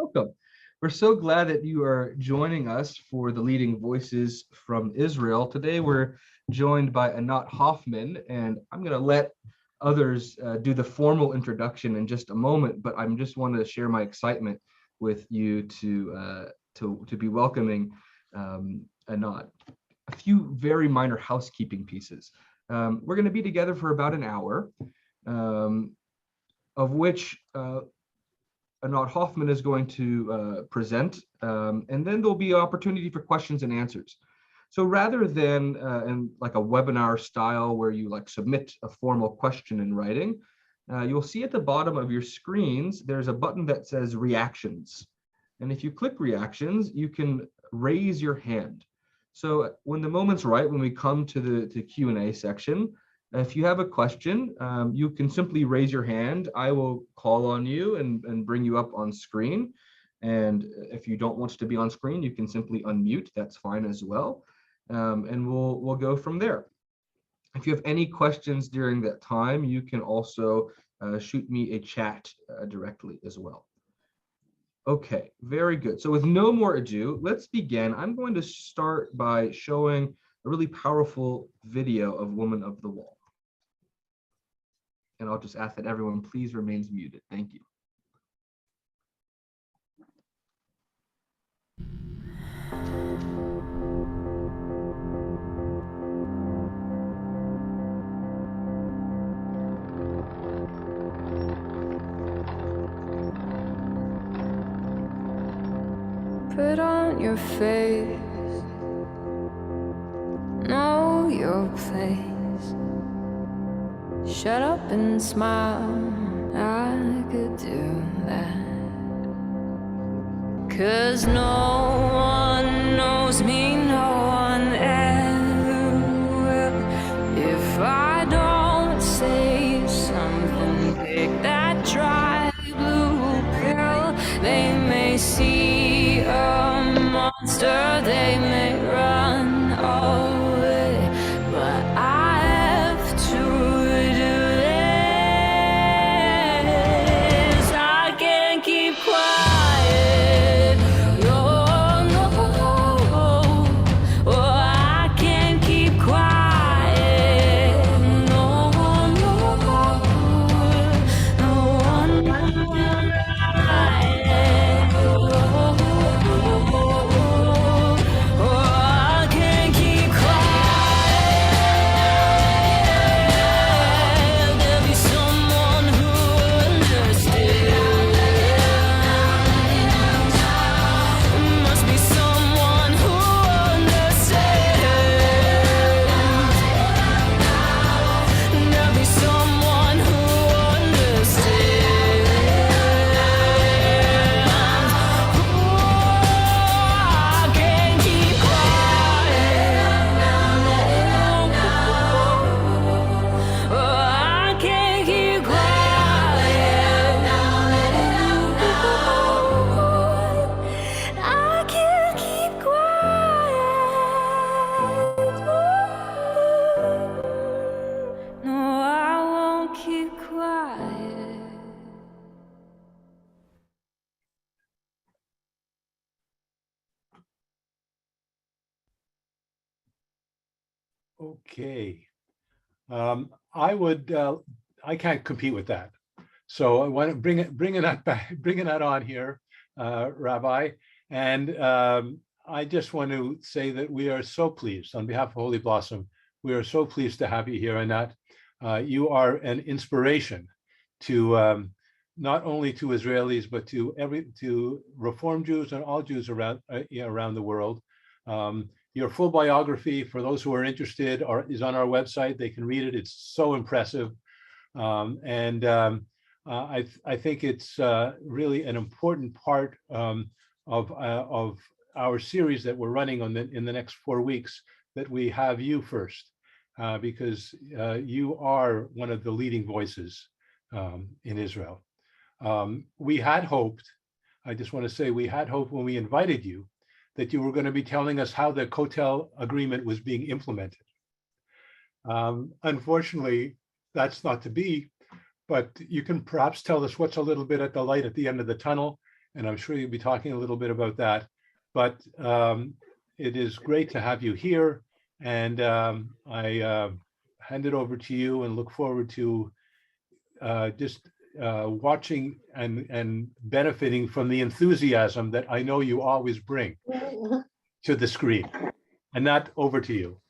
Welcome. We're so glad that you are joining us for the Leading Voices from Israel. Today, we're joined by Anat Hoffman, and I'm going to let others do the formal introduction in just a moment, but I'm just wanted to share my excitement with you to be welcoming Anat. A few very minor housekeeping pieces. We're going to be together for about an hour, of which Anat Hoffman is going to present, and then there'll be an opportunity for questions and answers. So rather than in like a webinar style where you like submit a formal question in writing, you'll see at the bottom of your screens, there's a button that says reactions. And if you click reactions, you can raise your hand. So when the moment's right, when we come to the Q&A section, if you have a question, you can simply raise your hand. I will call on you and bring you up on screen. And if you don't want to be on screen, you can simply unmute. That's fine as well. And we'll go from there. If you have any questions during that time, you can also shoot me a chat directly as well. Okay, very good. So with no more ado, let's begin. I'm going to start by showing a really powerful video of Woman of the Wall. And I'll just ask that everyone please remains muted. Thank you. Put on your face, know your place. Shut up and smile, I could do that. 'Cause no one knows me, no one ever will. If I don't say something, take that dry blue pill. They may see a monster, they may run away, but I have to do this. I can't keep quiet. Oh, no. Oh, I can't keep quiet. No, no. No one Okay, I can't compete with that. So I want to bringing that on here, Rabbi, and I just want to say that we are so pleased on behalf of Holy Blossom. We are so pleased to have you here, Anat. You are an inspiration to not only to Israelis but to Reform Jews and all Jews around the world. Your full biography, for those who are interested, is on our website. They can read it. It's so impressive. I think it's really an important part of our series that we're running in the next 4 weeks, that we have you first, because you are one of the leading voices in Israel. We had hoped, I just want to say, we had hoped when we invited you that you were going to be telling us how the Kotel agreement was being implemented. Unfortunately, that's not to be, but you can perhaps tell us what's a little bit at the light at the end of the tunnel, and I'm sure you'll be talking a little bit about that. But it is great to have you here, and I hand it over to you and look forward to just watching and benefiting from the enthusiasm that I know you always bring to the screen. And that, over to you.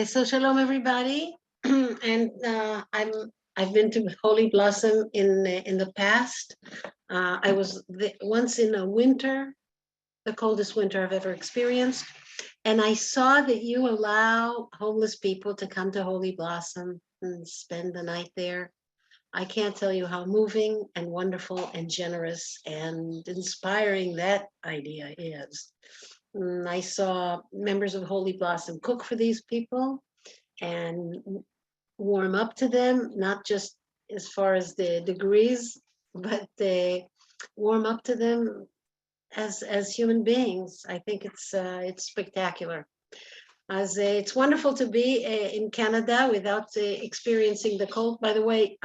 So shalom, everybody, and I've been to Holy Blossom in the past. I was once in a winter, the coldest winter I've ever experienced, and I saw that you allow homeless people to come to Holy Blossom and spend the night there. I can't tell you how moving and wonderful and generous and inspiring that idea is. I saw members of Holy Blossom cook for these people and warm up to them, not just as far as the degrees, but they warm up to them as human beings. I think it's spectacular. As it's wonderful to be in Canada without experiencing the cold. By the way,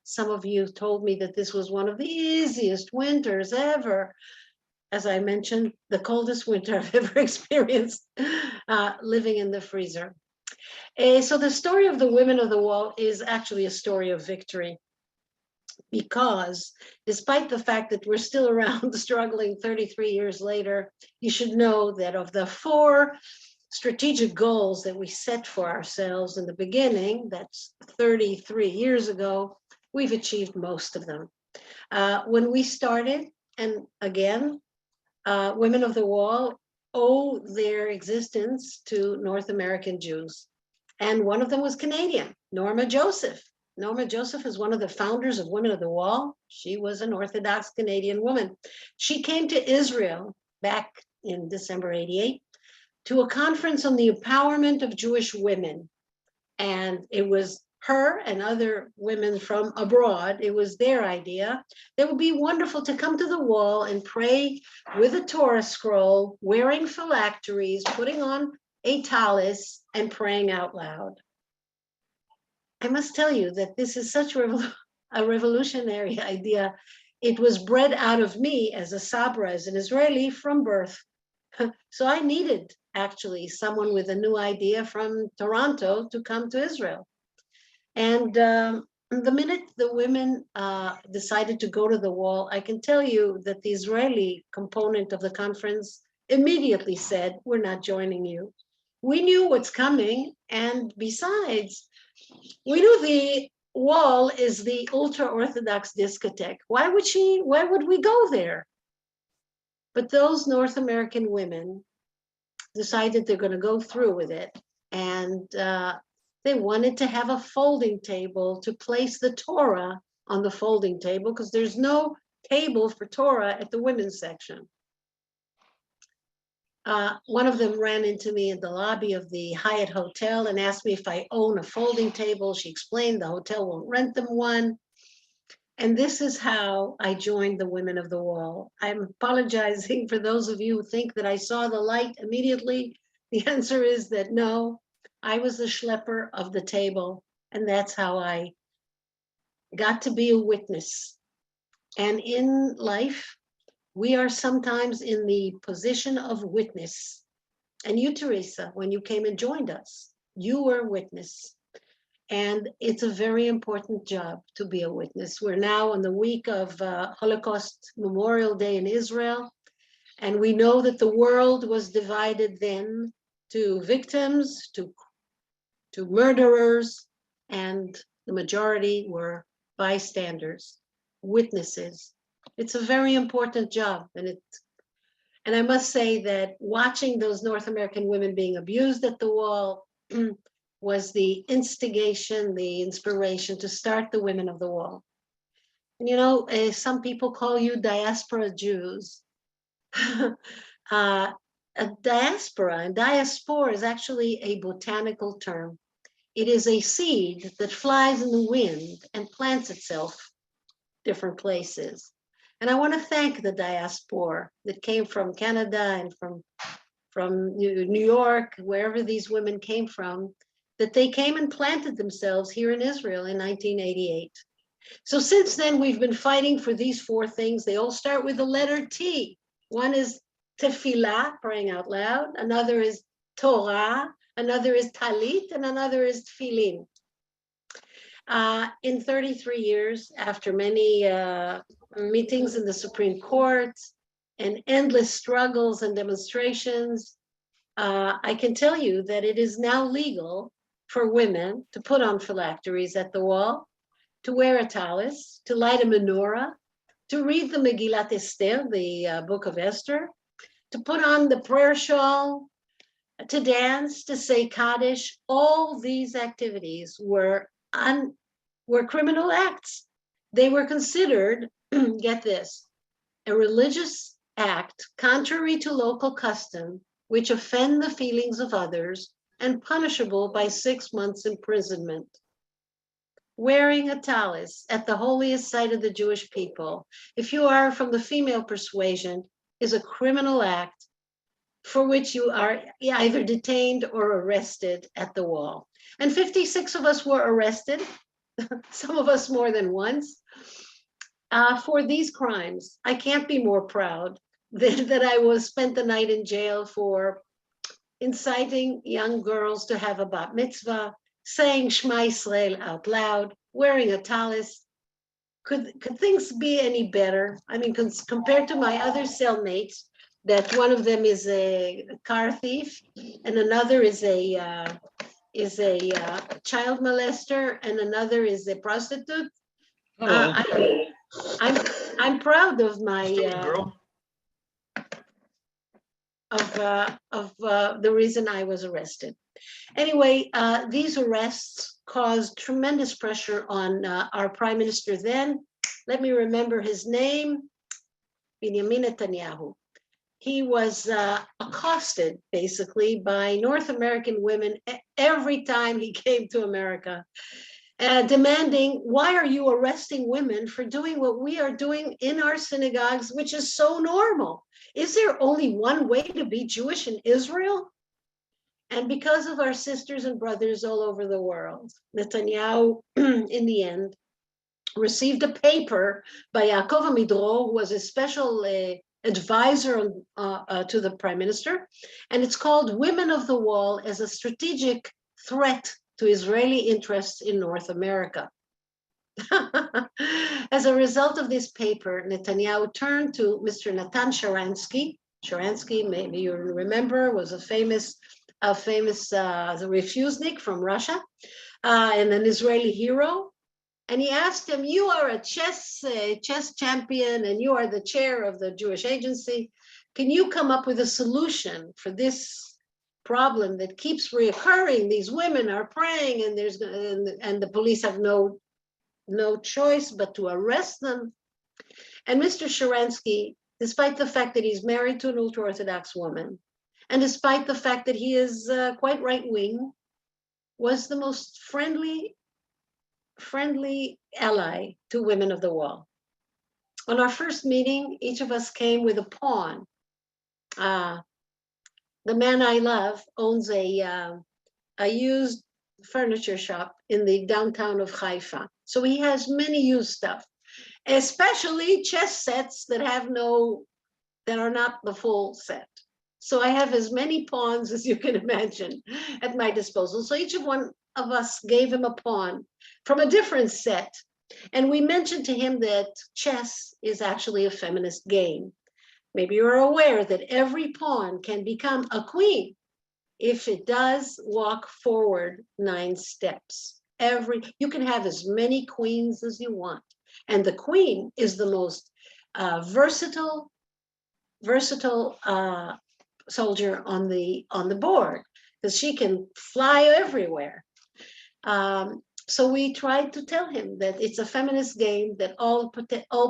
some of you told me that this was one of the easiest winters ever. As I mentioned, the coldest winter I've ever experienced living in the freezer. So the story of the Women of the Wall is actually a story of victory, because despite the fact that we're still around struggling 33 years later, you should know that of the 4 strategic goals that we set for ourselves in the beginning, that's 33 years ago, we've achieved most of them. When we started, and again, Women of the Wall owe their existence to North American Jews. And one of them was Canadian, Norma Joseph. Norma Joseph is one of the founders of Women of the Wall. She was an Orthodox Canadian woman. She came to Israel back in December 88 to a conference on the empowerment of Jewish women. And it was her and other women from abroad, it was their idea. It would be wonderful to come to the wall and pray with a Torah scroll, wearing phylacteries, putting on a tallis, and praying out loud. I must tell you that this is such a revolutionary idea. It was bred out of me as a Sabra, as an Israeli from birth. So I needed actually someone with a new idea from Toronto to come to Israel. And the minute the women decided to go to the wall, I can tell you that the Israeli component of the conference immediately said, we're not joining you. We knew what's coming. And besides, we knew the wall is the ultra-Orthodox discotheque. Why would we go there? But those North American women decided they're going to go through with it. And they wanted to have a folding table to place the Torah on the folding table, because there's no table for Torah at the women's section. One of them ran into me in the lobby of the Hyatt Hotel and asked me if I own a folding table. She explained the hotel won't rent them one. And this is how I joined the Women of the Wall. I'm apologizing for those of you who think that I saw the light immediately. The answer is that no, I was the schlepper of the table, and that's how I got to be a witness. And in life, we are sometimes in the position of witness. And you, Teresa, when you came and joined us, you were a witness. And it's a very important job to be a witness. We're now on the week of Holocaust Memorial Day in Israel. And we know that the world was divided then to victims, to murderers, and the majority were bystanders, witnesses. It's a very important job. And I must say that watching those North American women being abused at the wall was the instigation, the inspiration to start the Women of the Wall. And you know, some people call you diaspora Jews. A diaspora, and diaspora is actually a botanical term. It is a seed that flies in the wind and plants itself different places. And I want to thank the diaspora that came from Canada and from New York, wherever these women came from, that they came and planted themselves here in Israel in 1988. So since then, we've been fighting for these four things. They all start with the letter T. One is tefillah, praying out loud. Another is Torah. Another is talit, and another is tefillin. In 33 years, after many meetings in the Supreme Court and endless struggles and demonstrations, I can tell you that it is now legal for women to put on phylacteries at the wall, to wear a talis, to light a menorah, to read the Megillat Esther, the book of Esther, to put on the prayer shawl, to dance, to say Kaddish. All these activities were criminal acts. They were considered, get this, a religious act contrary to local custom, which offend the feelings of others and punishable by 6 months imprisonment. Wearing a talis at the holiest site of the Jewish people, if you are from the female persuasion, is a criminal act for which you are either detained or arrested at the wall. And 56 of us were arrested, some of us more than once, for these crimes. I can't be more proud that I was spent the night in jail for inciting young girls to have a bat mitzvah, saying Shema Yisrael out loud, wearing a talis. Could things be any better? I mean, compared to my other cellmates, that one of them is a car thief and another is a child molester and another is a prostitute. I'm proud of my the reason I was arrested. Anyway, these arrests caused tremendous pressure on our prime minister then. Let me remember his name, Benjamin Netanyahu. He was accosted basically by North American women every time he came to America, demanding, why are you arresting women for doing what we are doing in our synagogues, which is so normal? Is there only one way to be Jewish in Israel? And because of our sisters and brothers all over the world, Netanyahu, in the end, received a paper by Yaakov Amidro, who was a special advisor to the prime minister, and it's called Women of the Wall as a Strategic Threat to Israeli Interests in North America. As a result of this paper, Netanyahu turned to Mr. Natan Sharansky. Sharansky, maybe you remember, was a famous refusnik from Russia and an Israeli hero. And he asked him, you are a chess champion and you are the chair of the Jewish Agency. Can you come up with a solution for this problem that keeps reoccurring? These women are praying and the police have no choice but to arrest them. And Mr. Sharansky, despite the fact that he's married to an ultra-Orthodox woman, and despite the fact that he is quite right-wing, was the most friendly ally to Women of the Wall. On our first meeting, each of us came with a pawn. The man I love owns a used furniture shop in the downtown of Haifa. So he has many used stuff, especially chess sets that are not the full set. So I have as many pawns as you can imagine at my disposal. So each one of us gave him a pawn from a different set. And we mentioned to him that chess is actually a feminist game. Maybe you're aware that every pawn can become a queen if it does walk forward 9 steps. You can have as many queens as you want. And the queen is the most versatile soldier on the board, because she can fly everywhere. So we tried to tell him that it's a feminist game, that all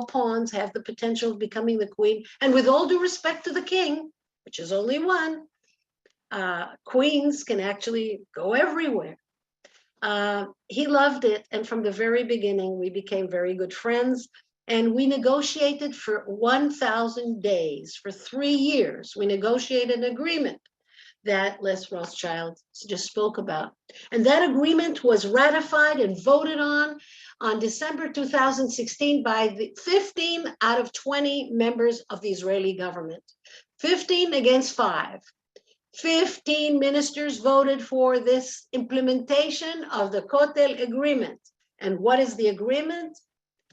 pawns have the potential of becoming the queen. And with all due respect to the king, which is only one, queens can actually go everywhere. He loved it. And from the very beginning, we became very good friends. And we negotiated for 1,000 days, for 3 years. We negotiated an agreement that Les Rothschild just spoke about. And that agreement was ratified and voted on December 2016 by the 15 out of 20 members of the Israeli government. 15 against 5. 15 ministers voted for this implementation of the Kotel agreement. And what is the agreement?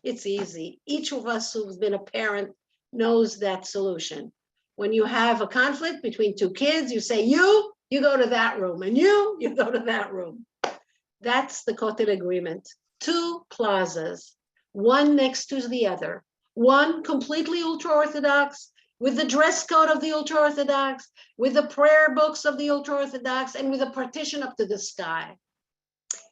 It's easy. Each of us who's been a parent knows that solution. When you have a conflict between two kids, you say, you go to that room, and you go to that room. That's the Kotel agreement. 2 plazas, one next to the other, one completely ultra-Orthodox, with the dress code of the ultra-Orthodox, with the prayer books of the ultra-Orthodox, and with a partition up to the sky.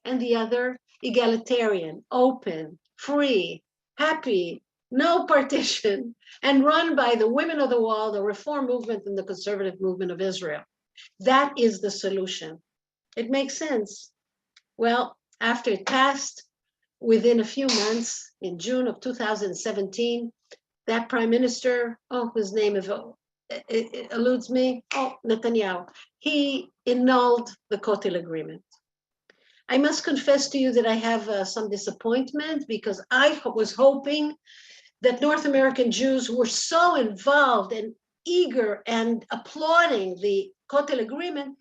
And the other, egalitarian, open, free, happy, no partition, and run by the women of the wall, the reform movement, and the conservative movement of Israel. That is the solution. It makes sense. Well, after it passed, within a few months, in June of 2017, that prime minister, whose name it eludes me, Netanyahu, he annulled the Kotel agreement. I must confess to you that I have some disappointment, because I was hoping that North American Jews who were so involved and eager and applauding the Kotel agreement,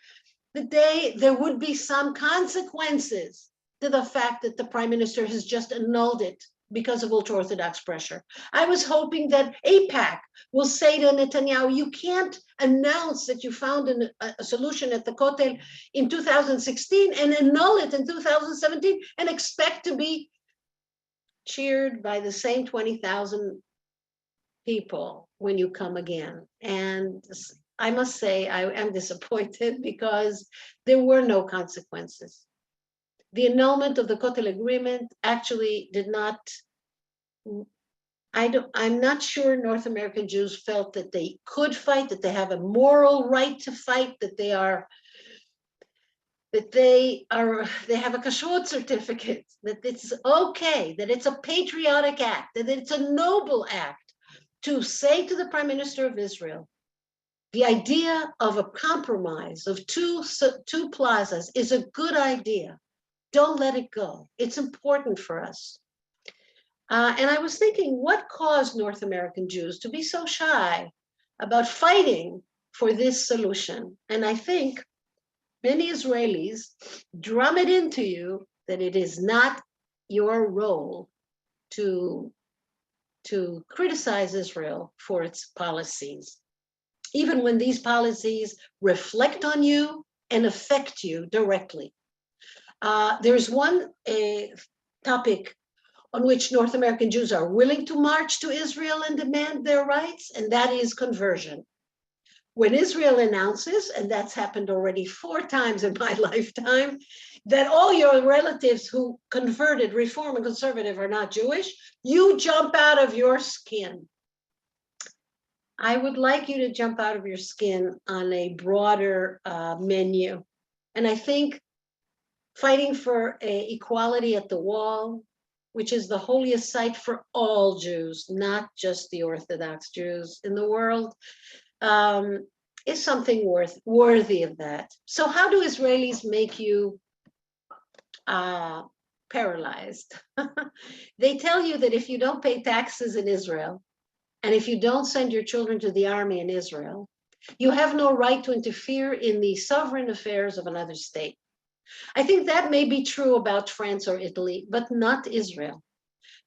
that there would be some consequences to the fact that the prime minister has just annulled it because of ultra-Orthodox pressure. I was hoping that AIPAC will say to Netanyahu, you can't announce that you found a solution at the Kotel in 2016 and annul it in 2017 and expect to be cheered by the same 20,000 people when you come again. And I must say, I am disappointed, because there were no consequences. The annulment of the Kotel agreement actually did not, I'm not sure North American Jews felt that they could fight, that they have a moral right to fight, that they have a kashrut certificate, that it's okay, that it's a patriotic act, that it's a noble act to say to the Prime Minister of Israel, the idea of a compromise of two plazas is a good idea. Don't let it go. It's important for us. And I was thinking, what caused North American Jews to be so shy about fighting for this solution? And I think many Israelis drum it into you that it is not your role to criticize Israel for its policies, even when these policies reflect on you and affect you directly. There's one topic on which North American Jews are willing to march to Israel and demand their rights, and that is conversion. When Israel announces, and that's happened already 4 times in my lifetime, that all your relatives who converted, Reform and Conservative, are not Jewish, you jump out of your skin. I would like you to jump out of your skin on a broader menu. And I think fighting for equality at the wall, which is the holiest site for all Jews, not just the Orthodox Jews in the world, is something worthy of that. So how do Israelis make you paralyzed? They tell you that if you don't pay taxes in Israel, and if you don't send your children to the army in Israel, you have no right to interfere in the sovereign affairs of another state. I think that may be true about France or Italy, but not Israel,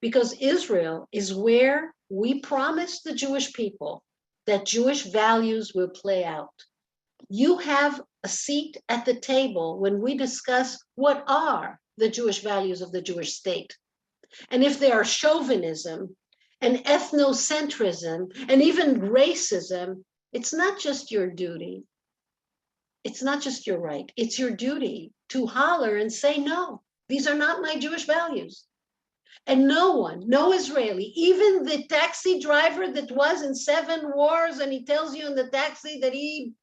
because Israel is where we promised the Jewish people that Jewish values will play out. You have a seat at the table when we discuss what are the Jewish values of the Jewish state. And if they are chauvinism and ethnocentrism and even racism, it's not just your duty. It's not just your right. It's your duty to holler and say, no, these are not my Jewish values. And no one, no Israeli, even the taxi driver that was in 7 wars, and he tells you in the taxi that he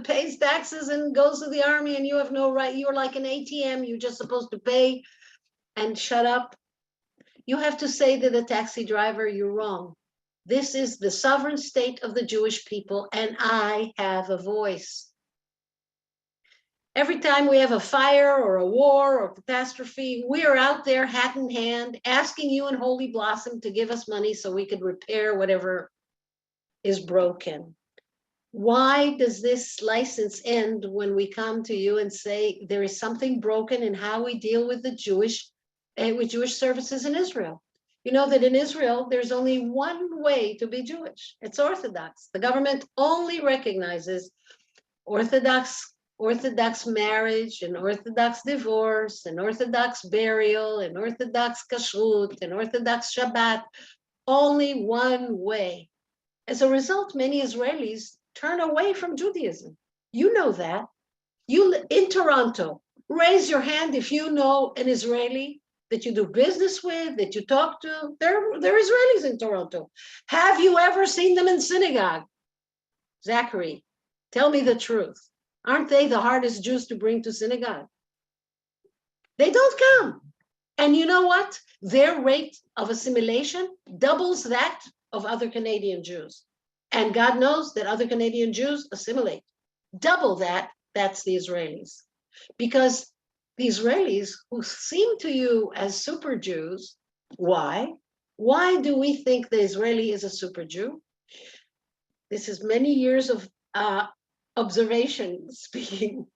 pays taxes and goes to the army, and you have no right. You're like an ATM. You're just supposed to pay and shut up. You have to say to the taxi driver, you're wrong. This is the sovereign state of the Jewish people, and I have a voice. Every time we have a fire or a war or catastrophe, we are out there hat in hand, asking you and Holy Blossom to give us money so we could repair whatever is broken. Why does this license end when we come to you and say there is something broken in how we deal with the Jewish services in Israel? You know that in Israel, there's only one way to be Jewish. It's Orthodox. The government only recognizes Orthodox marriage and Orthodox divorce and Orthodox burial and Orthodox kashrut and Orthodox Shabbat, only one way. As a result, many Israelis turn away from Judaism. You know that. You in Toronto, raise your hand if you know an Israeli that you do business with, that you talk to. They're Israelis in Toronto. Have you ever seen them in synagogue? Zachary, tell me the truth. Aren't they the hardest Jews to bring to synagogue? They don't come. And you know what? Their rate of assimilation doubles that of other Canadian Jews. And God knows that other Canadian Jews assimilate. Double that, that's the Israelis. Because the Israelis who seem to you as super Jews, why? Why do we think the Israeli is a super Jew? This is many years of observation speaking.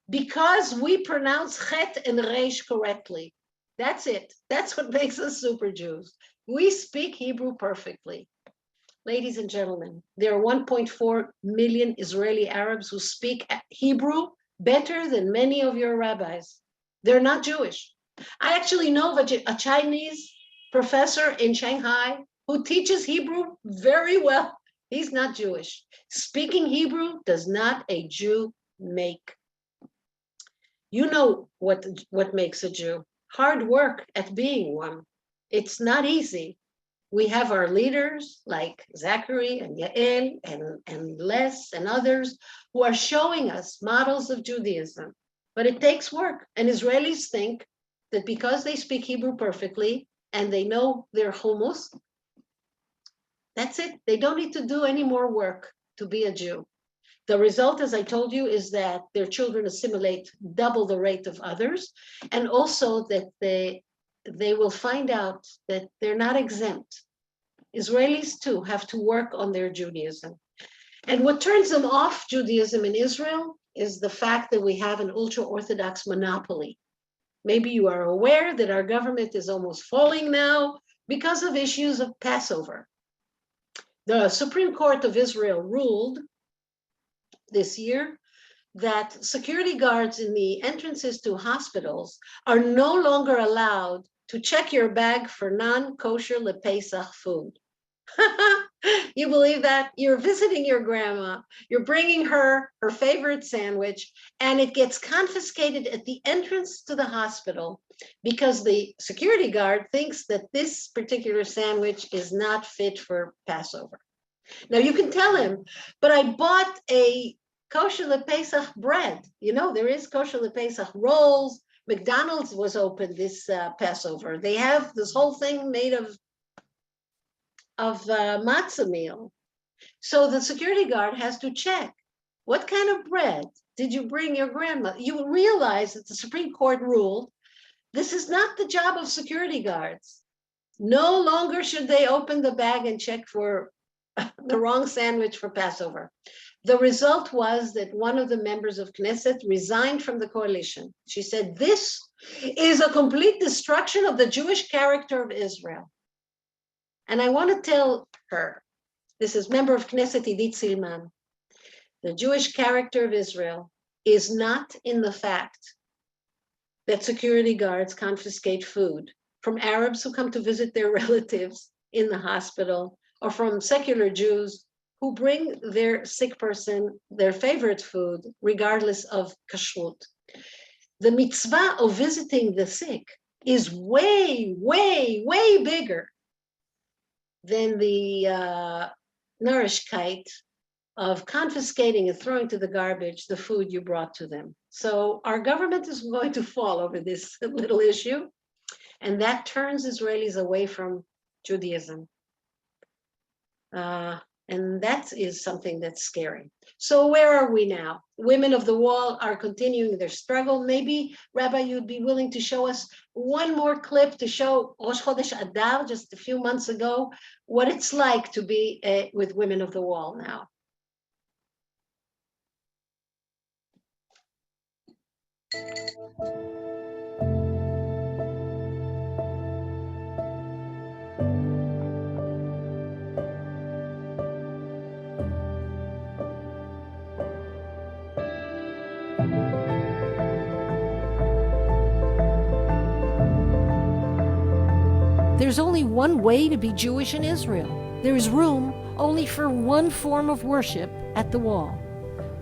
Because we pronounce Chet and Resh correctly. That's it. That's what makes us super Jews. We speak Hebrew perfectly. Ladies and gentlemen, there are 1.4 million Israeli Arabs who speak Hebrew better than many of your rabbis. They're not Jewish. I actually know of a Chinese professor in Shanghai who teaches Hebrew very well. He's not Jewish. Speaking Hebrew does not a Jew make. You know what makes a Jew. Hard work at being one. It's not easy. We have our leaders like Zachary and Yael and Les and others who are showing us models of Judaism. But it takes work. And Israelis think that because they speak Hebrew perfectly and they know their hummus, that's it. They don't need to do any more work to be a Jew. The result, as I told you, is that their children assimilate double the rate of others, and also that they will find out that they're not exempt. Israelis too have to work on their Judaism. And what turns them off Judaism in Israel is the fact that we have an ultra-Orthodox monopoly. Maybe you are aware that our government is almost falling now because of issues of Passover. The Supreme Court of Israel ruled this year that security guards in the entrances to hospitals are no longer allowed to check your bag for non-kosher LePesach food. You believe that? You're visiting your grandma, you're bringing her favorite sandwich, and it gets confiscated at the entrance to the hospital because the security guard thinks that this particular sandwich is not fit for Passover. Now you can tell him, but I bought a kosher LePesach bread. You know, there is kosher LePesach rolls. McDonald's was open this Passover. They have this whole thing made of matzah meal. So the security guard has to check, what kind of bread did you bring your grandma? You will realize that the Supreme Court ruled this is not the job of security guards. No longer should they open the bag and check for the wrong sandwich for Passover. The result was that one of the members of Knesset resigned from the coalition. She said, this is a complete destruction of the Jewish character of Israel. And I want to tell her, this is member of Knesset Idit Silman, the Jewish character of Israel is not in the fact that security guards confiscate food from Arabs who come to visit their relatives in the hospital, or from secular Jews who bring their sick person their favorite food, regardless of kashrut. The mitzvah of visiting the sick is way, way, way bigger than the nourishkeit of confiscating and throwing to the garbage the food you brought to them. So our government is going to fall over this little issue, and that turns Israelis away from Judaism. And that is something that's scary. So where are we now? Women of the Wall are continuing their struggle. Maybe, Rabbi, you'd be willing to show us one more clip to show Rosh Chodesh Adar, just a few months ago, what it's like to be with Women of the Wall now. There's only one way to be Jewish in Israel. There is room only for one form of worship at the wall.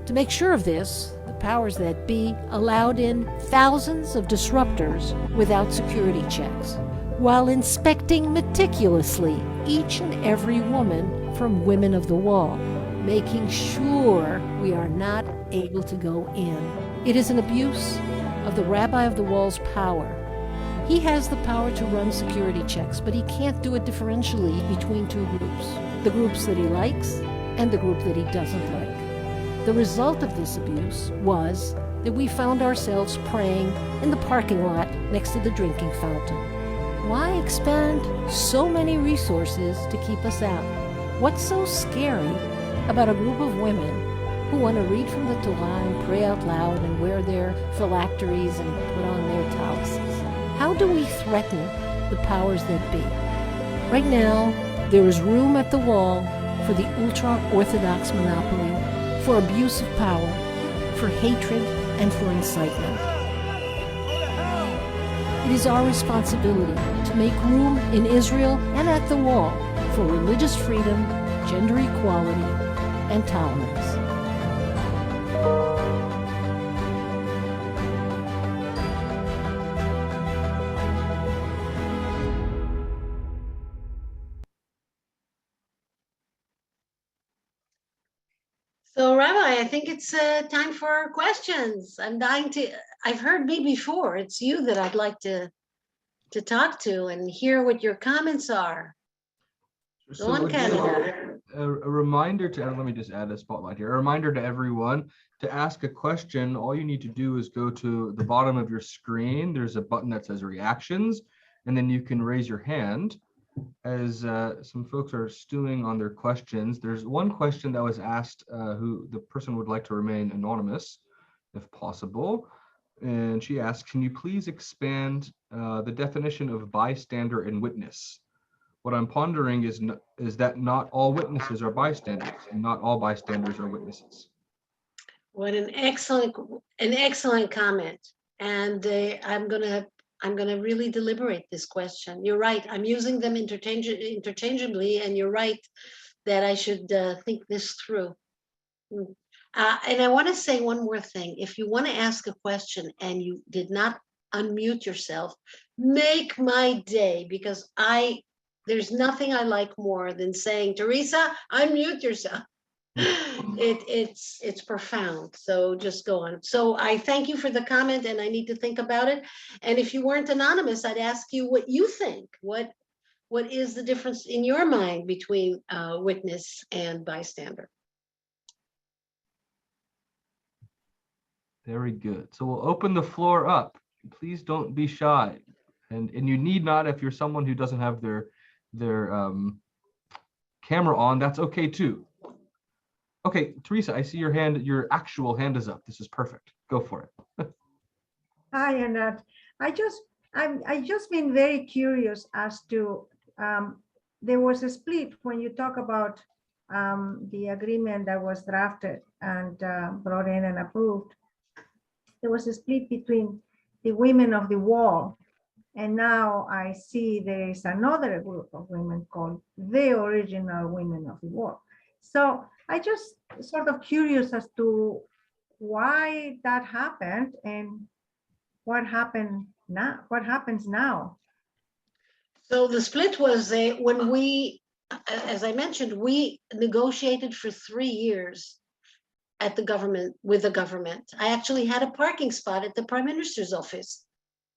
To make sure of this, the powers that be allowed in thousands of disruptors without security checks, while inspecting meticulously each and every woman from Women of the Wall, making sure we are not able to go in. It is an abuse of the Rabbi of the Wall's power. He has the power to run security checks, but he can't do it differentially between two groups, the groups that he likes and the group that he doesn't like. The result of this abuse was that we found ourselves praying in the parking lot next to the drinking fountain. Why expend so many resources to keep us out? What's so scary about a group of women who want to read from the Torah and pray out loud and wear their phylacteries and put on their talises? How do we threaten the powers that be? Right now, there is room at the wall for the ultra-Orthodox monopoly, for abuse of power, for hatred, and for incitement. It is our responsibility to make room in Israel and at the wall for religious freedom, gender equality, and tolerance. So, Rabbi, I think it's time for questions. I've heard me before. It's you that I'd like to talk to and hear what your comments are. Go on, Canada. A reminder to, let me just add a spotlight here. A reminder to everyone to ask a question. All you need to do is go to the bottom of your screen. There's a button that says reactions, and then you can raise your hand. As some folks are stewing on their questions, there's one question that was asked who the person would like to remain anonymous if possible. And she asked, can you please expand the definition of bystander and witness? What I'm pondering is that not all witnesses are bystanders and not all bystanders are witnesses. What an excellent comment. And I'm gonna really deliberate this question. You're right. I'm using them interchangeably, and you're right that I should think this through. And I want to say one more thing. If you want to ask a question and you did not unmute yourself, make my day, because there's nothing I like more than saying, Teresa, unmute yourself. It's profound. So just go on. So I thank you for the comment, and I need to think about it. And if you weren't anonymous, I'd ask you what you think. What is the difference in your mind between witness and bystander? Very good. So we'll open the floor up. Please don't be shy. And you need not, if you're someone who doesn't have their camera on, that's okay too. Okay, Teresa, I see your hand, your actual hand is up. This is perfect. Go for it. Hi, Anat. I just been very curious as to, there was a split when you talk about the agreement that was drafted and brought in and approved. There was a split between the Women of the Wall, and now I see there is another group of women called the Original Women of the Wall. So I just sort of curious as to why that happened and what happened now. What happens now? So the split was when we, as I mentioned, we negotiated for 3 years at the government, with the government. I actually had a parking spot at the Prime Minister's office.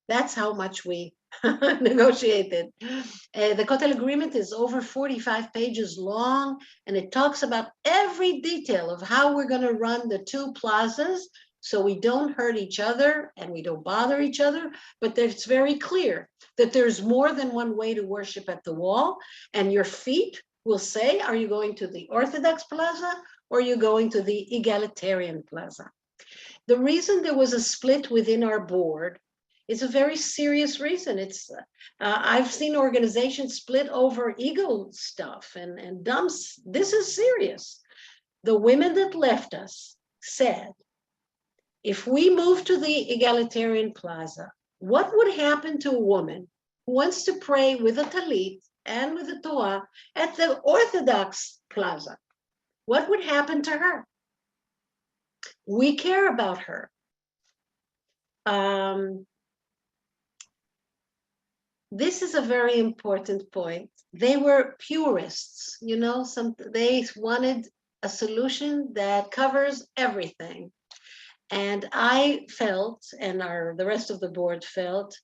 That's how much we negotiated. The Kotel agreement is over 45 pages long, and it talks about every detail of how we're going to run the two plazas so we don't hurt each other and we don't bother each other, but that it's very clear that there's more than one way to worship at the wall, and your feet will say, are you going to the Orthodox plaza or are you going to the egalitarian plaza? The reason there was a split within our board is a very serious reason. It's I've seen organizations split over ego stuff and dumps. This is serious. The women that left us said, if we move to the egalitarian plaza, what would happen to a woman who wants to pray with a talit and with a Torah at the Orthodox plaza? What would happen to her? We care about her. This is a very important point. They were purists, you know, they wanted a solution that covers everything. And I felt, and the rest of the board felt,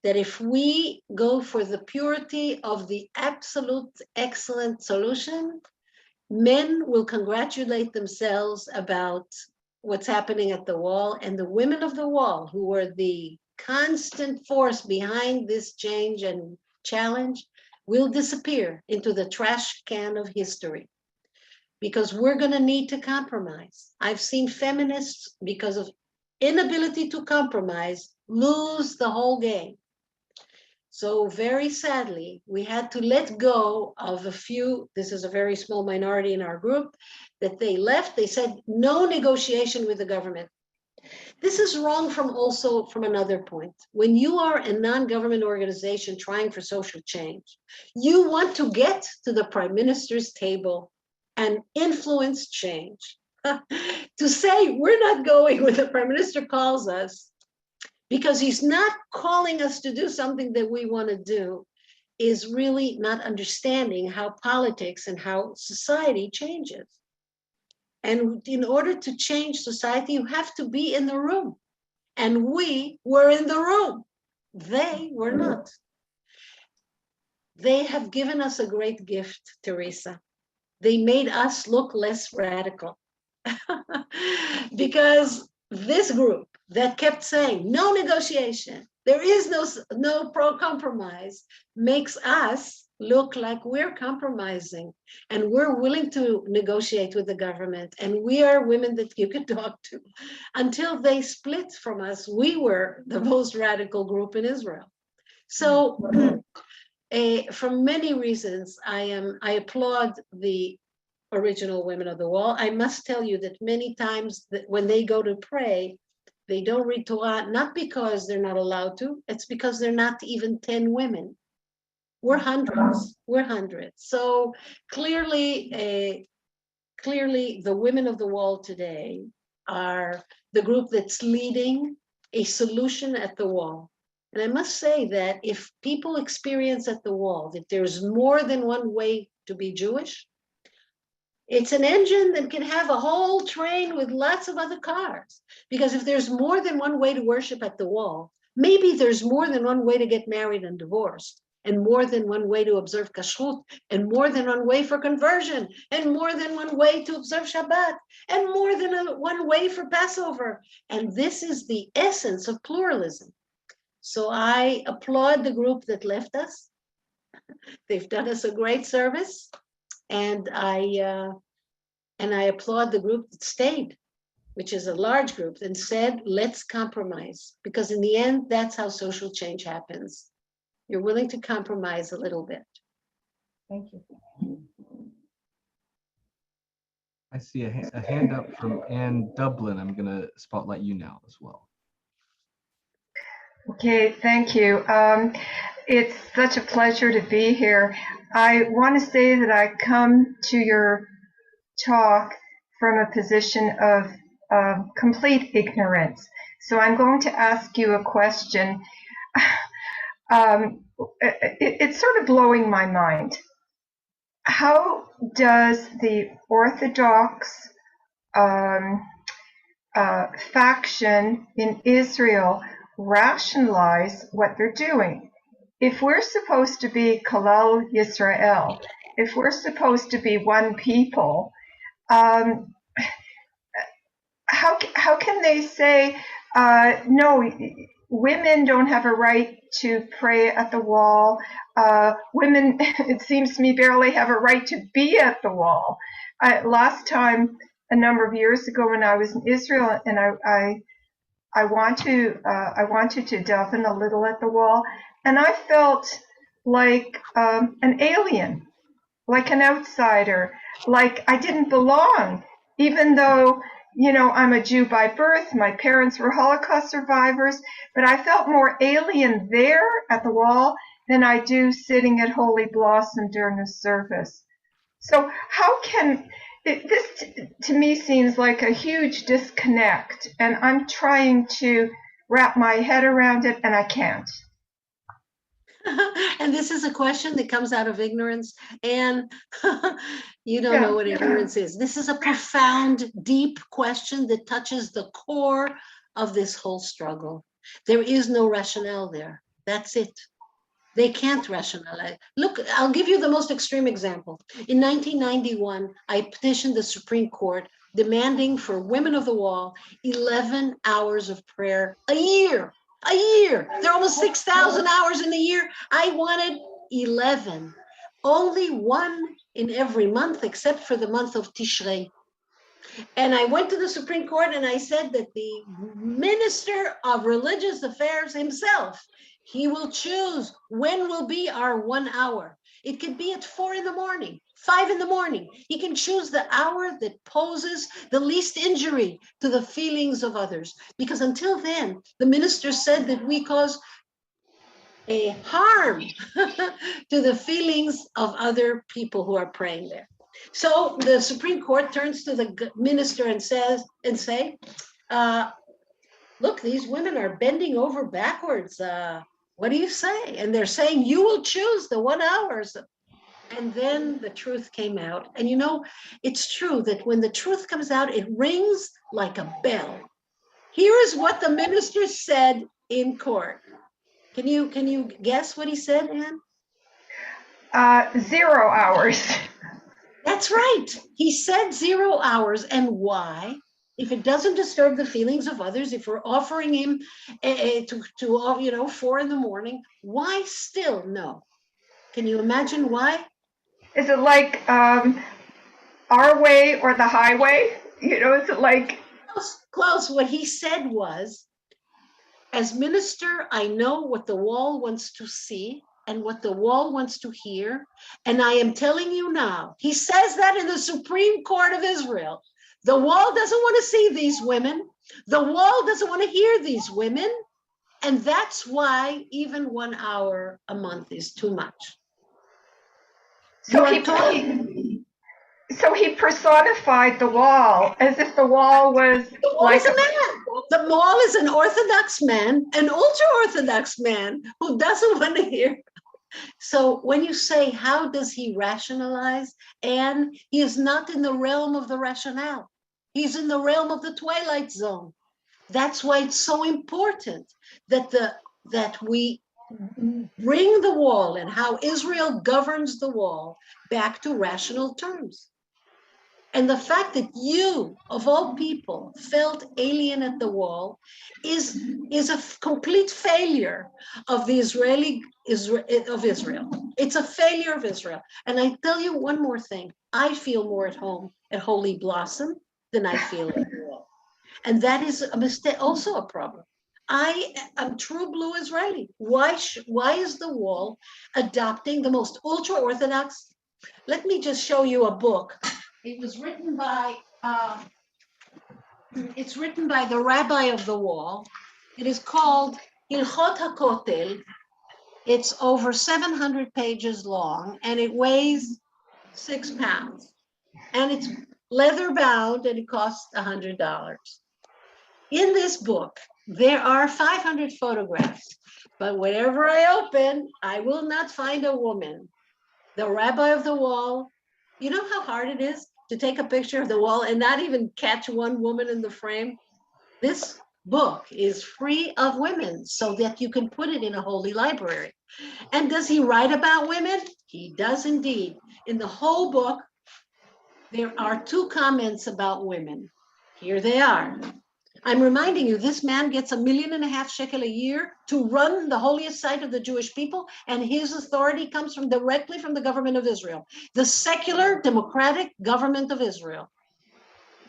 that if we go for the purity of the absolute excellent solution, men will congratulate themselves about what's happening at the wall, and the women of the wall, who were the constant force behind this change and challenge, will disappear into the trash can of history, because we're going to need to compromise. I've seen feminists, because of inability to compromise, lose the whole game. So very sadly, we had to let go of a few. This is a very small minority in our group that they left. They said no negotiation with the government. This is wrong from another point. When you are a non-government organization trying for social change, you want to get to the prime minister's table and influence change. To say we're not going when the prime minister calls us because he's not calling us to do something that we want to do is really not understanding how politics and how society changes. And in order to change society, you have to be in the room. And we were in the room. They were not. They have given us a great gift, Teresa. They made us look less radical. Because this group that kept saying no negotiation, there is no pro-compromise, makes us look like we're compromising and we're willing to negotiate with the government, and we are women that you can talk to. Until they split from us, we were the most radical group in Israel. So for many reasons, I applaud the original women of the wall. I must tell you that many times that when they go to pray, they don't read Torah, not because they're not allowed to, it's because they're not even 10 women. We're hundreds. So clearly, the women of the wall today are the group that's leading a solution at the wall. And I must say that if people experience at the wall that there's more than one way to be Jewish, it's an engine that can have a whole train with lots of other cars. Because if there's more than one way to worship at the wall, maybe there's more than one way to get married and divorced, and more than one way to observe kashrut, and more than one way for conversion, and more than one way to observe Shabbat, and more than one way for Passover. And this is the essence of pluralism. So I applaud the group that left us. They've done us a great service. And I applaud the group that stayed, which is a large group, and said, let's compromise. Because in the end, that's how social change happens. You're willing to compromise a little bit. Thank you. I see a hand up from Ann Dublin. I'm going to spotlight you now as well. Okay, thank you. It's such a pleasure to be here. I want to say that I come to your talk from a position of complete ignorance. So I'm going to ask you a question. It's sort of blowing my mind. How does the Orthodox faction in Israel rationalize what they're doing? if we're supposed to be Kalal Yisrael, if we're supposed to be one people, um, how can they say no? Women don't have a right to pray at the wall. Women, it seems to me, barely have a right to be at the wall. Last time, a number of years ago, when I was in Israel, and I wanted to delve in a little at the wall, and I felt like an alien, like an outsider, like I didn't belong, even though, you know, I'm a Jew by birth, my parents were Holocaust survivors, but I felt more alien there at the wall than I do sitting at Holy Blossom during a service. So how can this to me seems like a huge disconnect, and I'm trying to wrap my head around it, and I can't. And this is a question that comes out of ignorance, and you don't know what ignorance is. This is a profound, deep question that touches the core of this whole struggle. There is no rationale there. That's it. They can't rationalize. Look, I'll give you the most extreme example. In 1991, I petitioned the Supreme Court demanding for women of the wall 11 hours of prayer a year. A year. There are almost 6,000 hours in a year. I wanted 11. Only one in every month, except for the month of Tishrei. And I went to the Supreme Court and I said that the Minister of Religious Affairs himself, he will choose when will be our 1 hour. It could be at 4 in the morning, 5 in the morning. He can choose the hour that poses the least injury to the feelings of others. Because until then, the minister said that we cause a harm to the feelings of other people who are praying there. So the Supreme Court turns to the minister and say, look, these women are bending over backwards. What do you say? And they're saying, you will choose the 1 hour. And then the truth came out. And you know, it's true that when the truth comes out, it rings like a bell. Here is what the minister said in court. Can you guess what he said, Anne? 0 hours. That's right. He said 0 hours. And why? If it doesn't disturb the feelings of others, if we're offering him to 4 in the morning, why still no? Can you imagine why? Is it like our way or the highway? You know, is it like Close. What he said was, as minister, I know what the wall wants to see and what the wall wants to hear. And I am telling you now, he says that in the Supreme Court of Israel. The wall doesn't want to see these women. The wall doesn't want to hear these women. And that's why even 1 hour a month is too much. so he personified the wall as if the wall was the wall like is a man. The wall is an Orthodox man, an ultra-Orthodox man who doesn't want to hear. So when you say, how does he rationalize? And he is not in the realm of the rationale. He's in the realm of the twilight zone. That's why it's so important that we bring the wall and how Israel governs the wall back to rational terms. And the fact that you, of all people, felt alien at the wall is a complete failure of the of Israel. It's a failure of Israel. And I tell you one more thing. I feel more at home at Holy Blossom than I feel at the wall. And that is a mistake, also a problem. I am true blue Israeli. Why is the wall adopting the most ultra-Orthodox? Let me just show you a book. It was written by, it's written by the rabbi of the wall. It is called Hilchot HaKotel. It's over 700 pages long and it weighs 6 pounds. And it's leather bound and it costs $100. In this book, there are 500 photographs, but whenever I open, I will not find a woman. The rabbi of the wall, you know how hard it is to take a picture of the wall and not even catch one woman in the frame? This book is free of women so that you can put it in a holy library. And does he write about women? He does indeed. In the whole book, there are 2 comments about women. Here they are. I'm reminding you, this man gets $1.5 million shekel a year to run the holiest site of the Jewish people, and his authority comes directly from the government of Israel, the secular democratic government of Israel.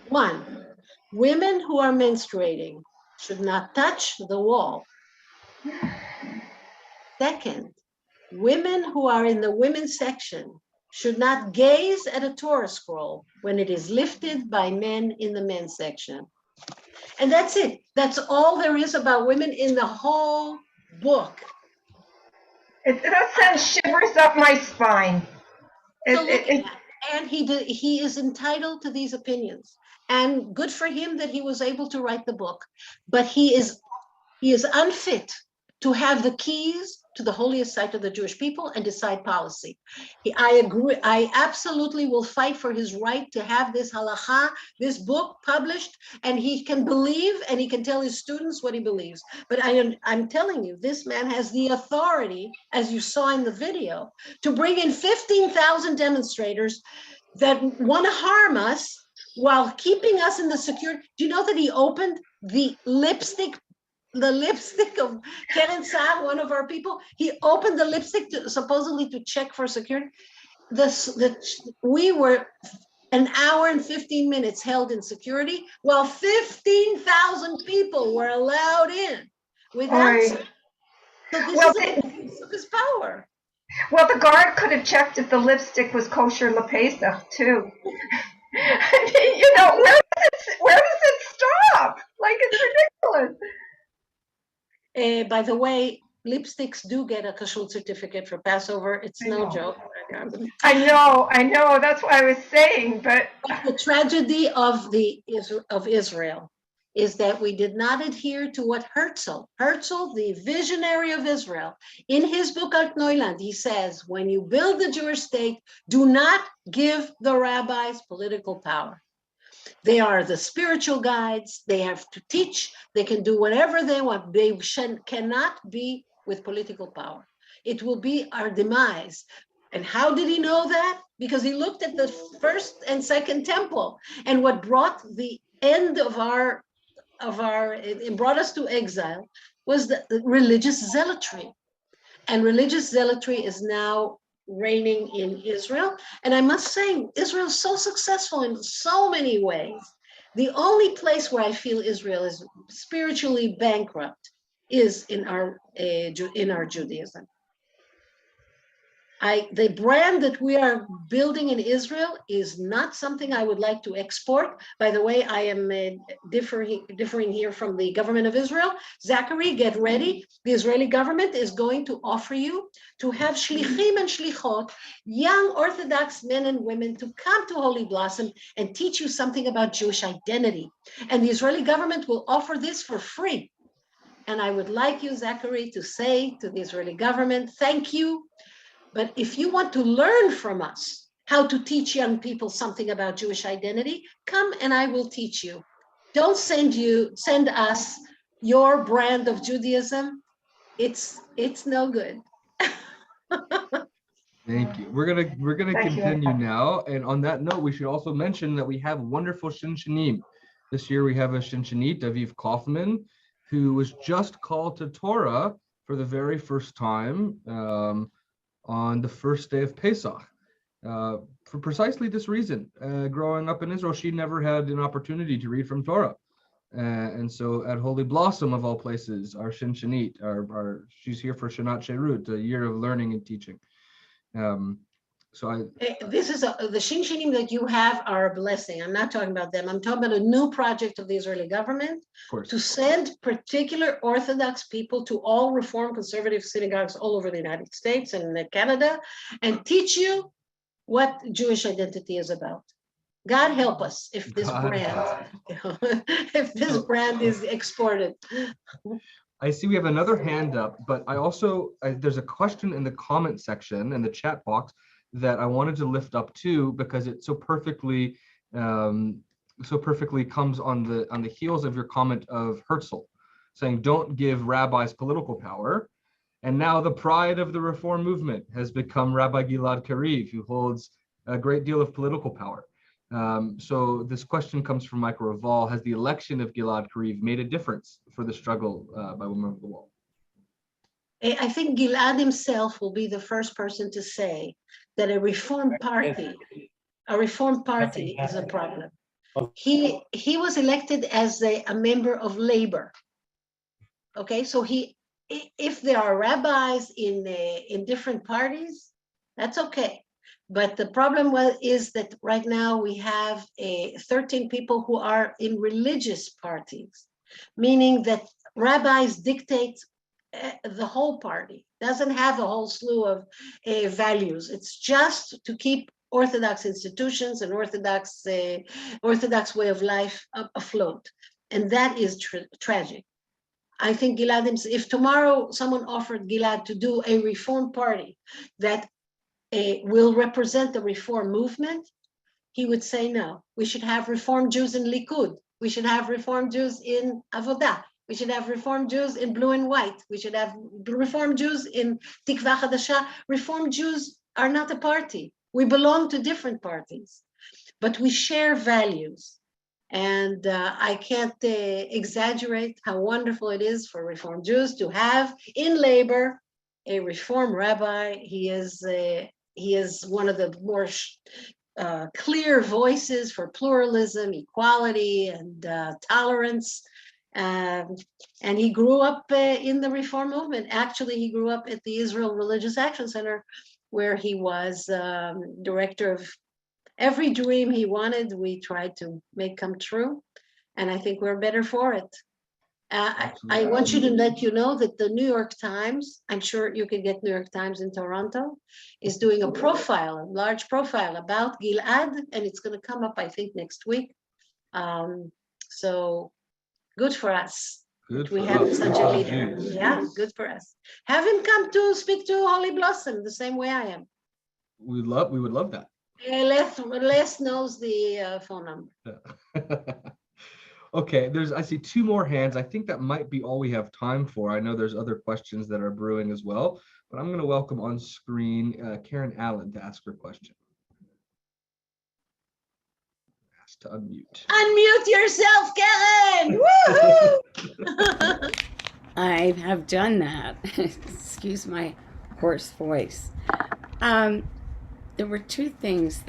1, women who are menstruating should not touch the wall. 2, women who are in the women's section should not gaze at a Torah scroll when it is lifted by men in the men's section. And that's it. That's all there is about women in the whole book. That sends shivers up my spine. So look at that. And he is entitled to these opinions. And good for him that he was able to write the book. But he is unfit to have the keys to the holiest site of the Jewish people and decide policy. I agree. I absolutely will fight for his right to have this halacha, this book published, and he can believe and he can tell his students what he believes. But I'm telling you, this man has the authority, as you saw in the video, to bring in 15,000 demonstrators that want to harm us while keeping us in the security. Do you know that he opened the lipstick of Karen Saab, one of our people? He opened the lipstick supposedly to check for security. We were an hour and 15 minutes held in security while 15,000 people were allowed in without. So this is an abuse of his power. Well, the guard could have checked if the lipstick was kosher LaPesach too. I mean, you know, where does it stop? Like, it's ridiculous. By the way, lipsticks do get a kashrut certificate for Passover. It's no joke. I know. That's what I was saying. But the tragedy of Israel is that we did not adhere to what Herzl, the visionary of Israel, in his book Alt Neuland, he says, when you build the Jewish state, do not give the rabbis political power. They are the spiritual guides. They have to teach. They can do whatever they want. They cannot be with political power. It will be our demise. And how did he know that? Because he looked at the first and second temple, and what brought the end of it brought us to exile was the religious zealotry. And religious zealotry is now reigning in Israel. And I must say, Israel is so successful in so many ways. The only place where I feel Israel is spiritually bankrupt is in our Judaism. The brand that we are building in Israel is not something I would like to export. By the way, I am differing here from the government of Israel. Zachary, get ready. The Israeli government is going to offer you to have shlichim and shlichot, young Orthodox men and women, to come to Holy Blossom and teach you something about Jewish identity. And the Israeli government will offer this for free. And I would like you, Zachary, to say to the Israeli government, thank you. But if you want to learn from us how to teach young people something about Jewish identity, come and I will teach you. Don't send us your brand of Judaism. It's no good. Thank you. We're gonna continue now. And on that note, we should also mention that we have wonderful Shinshanim. This year we have a Shinshanit, Aviv Hoffman, who was just called to Torah for the very first time on the first day of Pesach, for precisely this reason. Growing up in Israel, she never had an opportunity to read from Torah. And so at Holy Blossom, of all places, our Shinshanit, she's here for Shanat Sherut, a year of learning and teaching. This is the Shinshanim that you have are a blessing. I'm not talking about them. I'm talking about a new project of the Israeli government to send particular Orthodox people to all Reform conservative synagogues all over the United States and Canada and teach you what Jewish identity is about. God help us if this brand is exported. I see we have another hand up, but there's a question in the comment section in the chat box that I wanted to lift up too, because it so perfectly comes on the heels of your comment of Herzl, saying don't give rabbis political power. And now the pride of the reform movement has become Rabbi Gilad Kariv, who holds a great deal of political power. So this question comes from Michael Raval. Has the election of Gilad Kariv made a difference for the struggle by Women of the Wall? I think Gilad himself will be the first person to say that a reform party is a problem. He was elected as a member of labor. Okay, so if there are rabbis in different parties, that's okay. But the problem is that right now we have 13 people who are in religious parties, meaning that rabbis dictate the whole party, doesn't have a whole slew of values. It's just to keep Orthodox institutions and Orthodox way of life afloat. And that is tragic. I think Gilad, if tomorrow someone offered Gilad to do a reform party that will represent the reform movement, he would say no. We should have reform Jews in Likud. We should have reform Jews in Avodah. We should have reform Jews in blue and white. We should have reform Jews in Tikva Hadasha. Reform Jews are not a party. We belong to different parties, but we share values. And I can't exaggerate how wonderful it is for Reform Jews to have in labor a Reform rabbi. He is one of the more clear voices for pluralism, equality, and tolerance. And he grew up in the Reform movement. Actually, he grew up at the Israel Religious Action Center, where he was director of every dream he wanted. We tried to make come true, and I think we're better for it. I want you to let you know that the New York Times, I'm sure you can get New York Times in Toronto, is doing a large profile about Gilad, and it's going to come up, I think, next week. So good for us. We have such a leader. Yeah, good for us. Have him come to speak to Holy Blossom the same way I am. We would love that. Les knows the phone number. Okay, I see two more hands. I think that might be all we have time for. I know there's other questions that are brewing as well, but I'm going to welcome on screen Karen Allen to ask her question. Ask to unmute. Unmute yourself, Karen! Woohoo! I have done that. Excuse my hoarse voice. There were two questions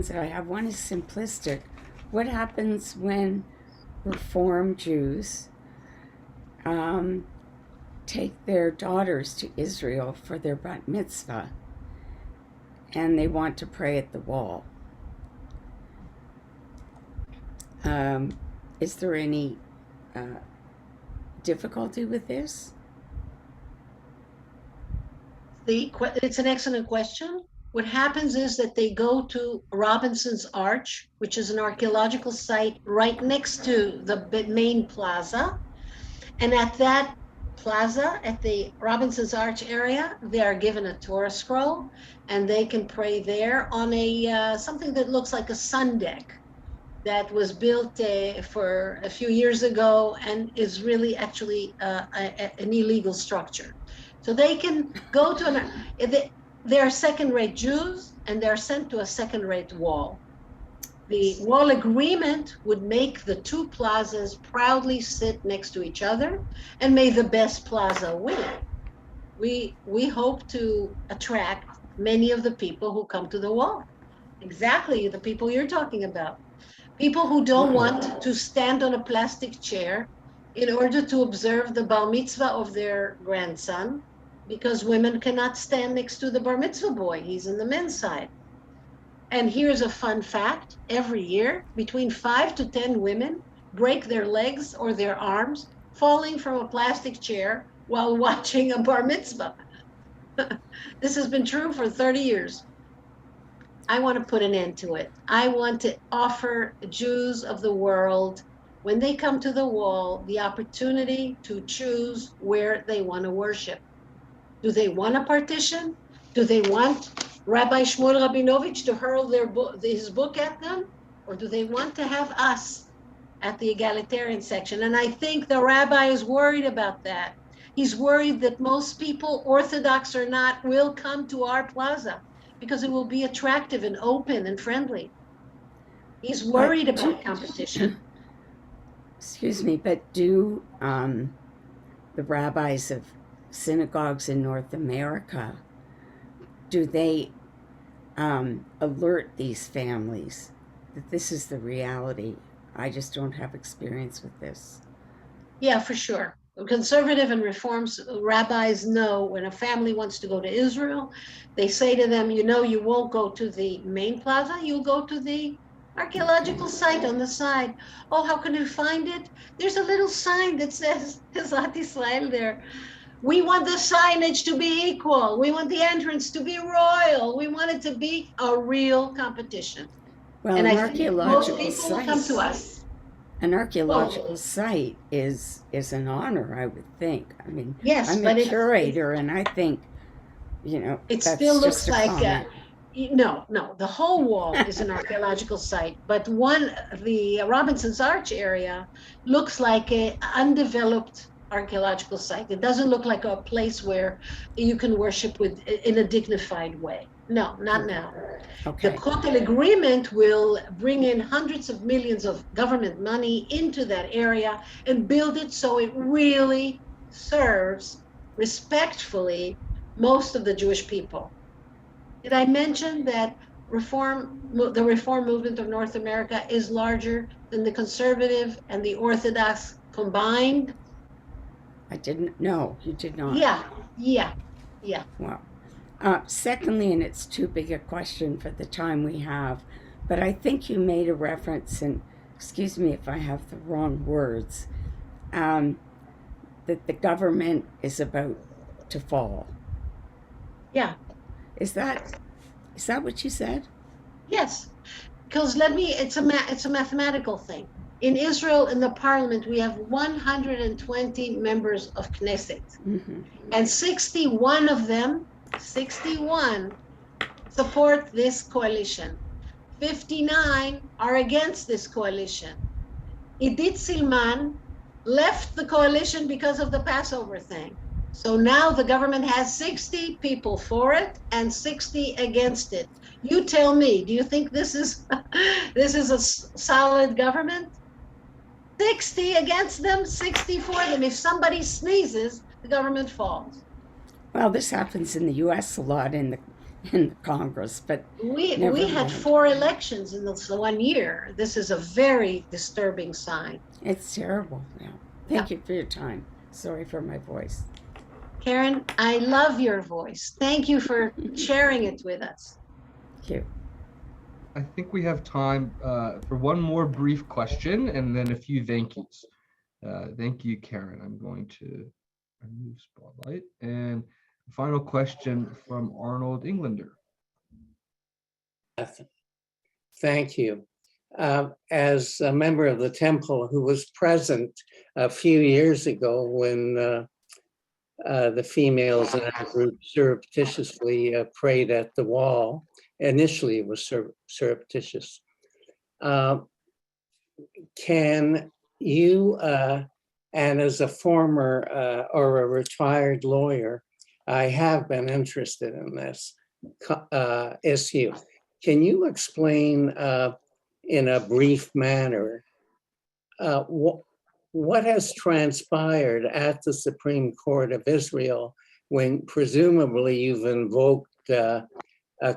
that I have. One is simplistic. What happens when Reform Jews take their daughters to Israel for their bat mitzvah and they want to pray at the wall? Is there any difficulty with this? It's an excellent question. What happens is that they go to Robinson's Arch, which is an archaeological site right next to the main plaza. And at that plaza, at the Robinson's Arch area, they are given a Torah scroll, and they can pray there on a something that looks like a sun deck that was built for a few years ago and is really actually an illegal structure. So they can go to they're second-rate Jews, and they're sent to a second-rate wall. The wall agreement would make the two plazas proudly sit next to each other, and may the best plaza win. We hope to attract many of the people who come to the wall. Exactly the people you're talking about. People who don't want to stand on a plastic chair in order to observe the bar mitzvah of their grandson, because women cannot stand next to the bar mitzvah boy. He's in the men's side. And here's a fun fact. Every year, between 5 to 10 women break their legs or their arms falling from a plastic chair while watching a bar mitzvah. This has been true for 30 years. I want to put an end to it. I want to offer Jews of the world, when they come to the wall, the opportunity to choose where they want to worship. Do they want a partition? Do they want Rabbi Shmuel Rabinovich to hurl his book at them? Or do they want to have us at the egalitarian section? And I think the rabbi is worried about that. He's worried that most people, Orthodox or not, will come to our plaza because it will be attractive and open and friendly. He's worried about competition. Excuse me, but do the rabbis of synagogues in North America, do they alert these families that this is the reality? I just don't have experience with this. Yeah, for sure. Conservative and reforms rabbis know when a family wants to go to Israel, they say to them, you know, you won't go to the main plaza, you'll go to the archaeological site on the side. Oh, how can you find it? There's a little sign that says Ezrat Israel there. We want the signage to be equal. We want the entrance to be royal. We want it to be a real competition. Well, And an I think most archaeological people will come to us. An archaeological site is an honor, I would think. I mean, Yes, I'm but a curator, and I think, you know, it that's still looks just a like comment. no, the whole wall is an archaeological site, but the Robinson's Arch area looks like an undeveloped archaeological site. It doesn't look like a place where you can worship in a dignified way. No, not now. The Okay. Kotel agreement will bring in hundreds of millions of government money into that area and build it so it really serves respectfully most of the Jewish people. Did I mention that the reform movement of North America is larger than the conservative and the Orthodox combined? I didn't know. You did not. Yeah. Well, secondly, and it's too big a question for the time we have, but I think you made a reference, and excuse me if I have the wrong words, that the government is about to fall. Yeah. Is that what you said? Yes, because it's a mathematical thing. In Israel, in the parliament, we have 120 members of Knesset, and 61 of them, 61 support this coalition. 59 are against this coalition. Idit Silman left the coalition because of the Passover thing. So now the government has 60 people for it and 60 against it. You tell me, do you think this is a solid government? 60 against them, 60 for them. If somebody sneezes, the government falls. Well, this happens in the U.S. a lot in the Congress, but we had mind. 4 elections in this 1 year. This is a very disturbing sign. It's terrible. Yeah. Thank you for your time. Sorry for my voice. Karen, I love your voice. Thank you for sharing it with us. Thank you. I think we have time for one more brief question and then a few thank yous. Thank you, Karen. I'm going to remove spotlight. And final question from Arnold Englander. Thank you. As a member of the temple who was present a few years ago when the females in our group surreptitiously prayed at the wall, initially it was surreptitious. Can you, and as a former or a retired lawyer, I have been interested in this issue. Can you explain in a brief manner what has transpired at the Supreme Court of Israel when presumably you've invoked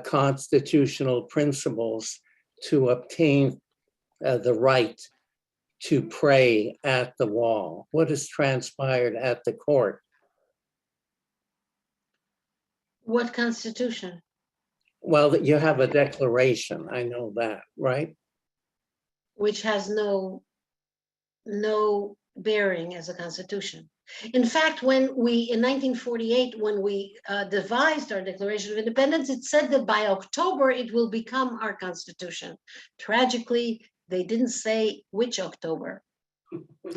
constitutional principles to obtain the right to pray at the wall? What has transpired at the court? What constitution? Well, you have a declaration, I know that, right? Which has no bearing as a constitution. In fact, in 1948, when we devised our Declaration of Independence, it said that by October, it will become our constitution. Tragically, they didn't say which October.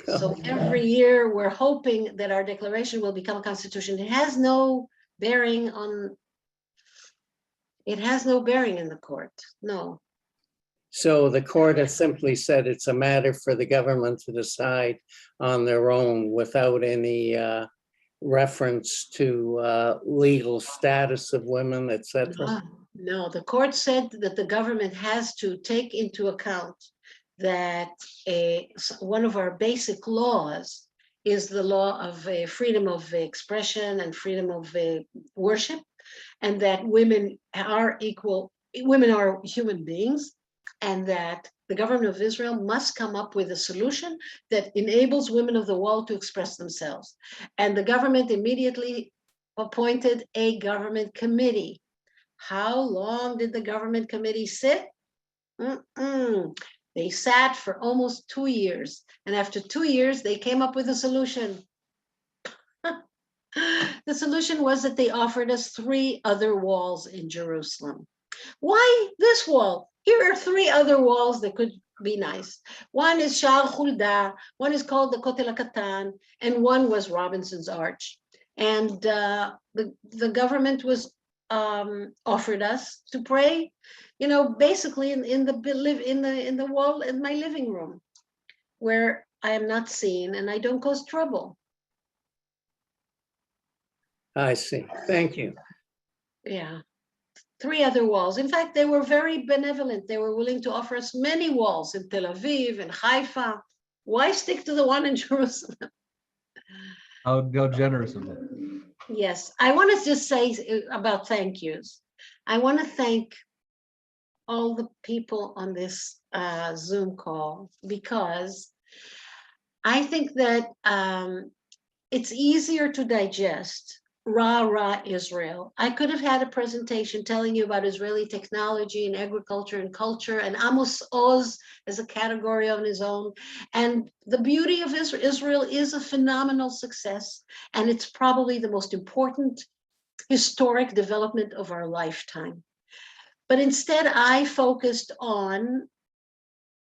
So every year we're hoping that our declaration will become a constitution. It has no bearing in the court, no. So the court has simply said it's a matter for the government to decide on their own without any reference to legal status of women, etc.? No, the court said that the government has to take into account that one of our basic laws is the law of freedom of expression and freedom of worship, and that women are equal, women are human beings, and that the government of Israel must come up with a solution that enables women of the wall to express themselves. And the government immediately appointed a government committee. How long did the government committee sit? They sat for almost 2 years. And after 2 years, they came up with a solution. The solution was that they offered us 3 other walls in Jerusalem. Why this wall? Here are 3 other walls that could be nice. One is Sha'ar Hulda, one is called the Kotel HaKatan, and one was Robinson's Arch. And the government was offered us to pray, basically in the wall in my living room, where I am not seen and I don't cause trouble. I see. Thank you. Yeah. 3 other walls. In fact, they were very benevolent. They were willing to offer us many walls in Tel Aviv and Haifa. Why stick to the one in Jerusalem? How generous of them. Yes, I want to just say about thank yous. I want to thank all the people on this Zoom call, because I think that it's easier to digest rah Israel. I could have had a presentation telling you about Israeli technology and agriculture and culture, and Amos Oz as a category on his own. And the beauty of Israel is a phenomenal success, and it's probably the most important historic development of our lifetime. But instead, I focused on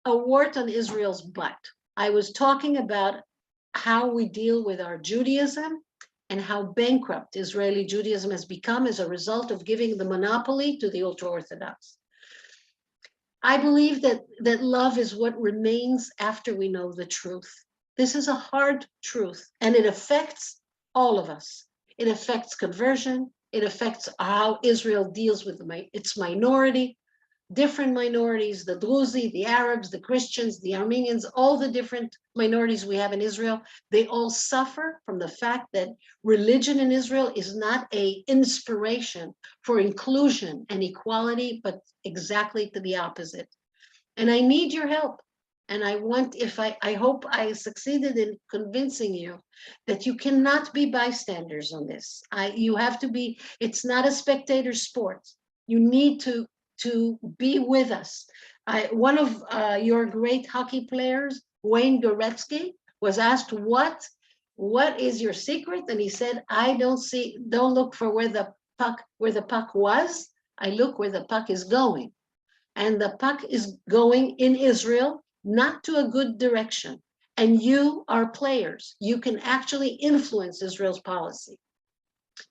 a wart on Israel's butt. I was talking about how we deal with our Judaism and how bankrupt Israeli Judaism has become as a result of giving the monopoly to the ultra-Orthodox. I believe that love is what remains after we know the truth. This is a hard truth, and it affects all of us. It affects conversion. It affects how Israel deals with its minority, different minorities, the Druzi, the Arabs, the Christians, the Armenians, all the different minorities we have in Israel. They all suffer from the fact that religion in Israel is not an inspiration for inclusion and equality, but exactly to the opposite. And I need your help. And I hope I succeeded in convincing you that you cannot be bystanders on this. You have to be, it's not a spectator sport. You need to be with us. One of your great hockey players, Wayne Goretzky, was asked, what is your secret? And he said, I don't look for where the puck was. I look where the puck is going. And the puck is going in Israel, not to a good direction. And you are players. You can actually influence Israel's policy.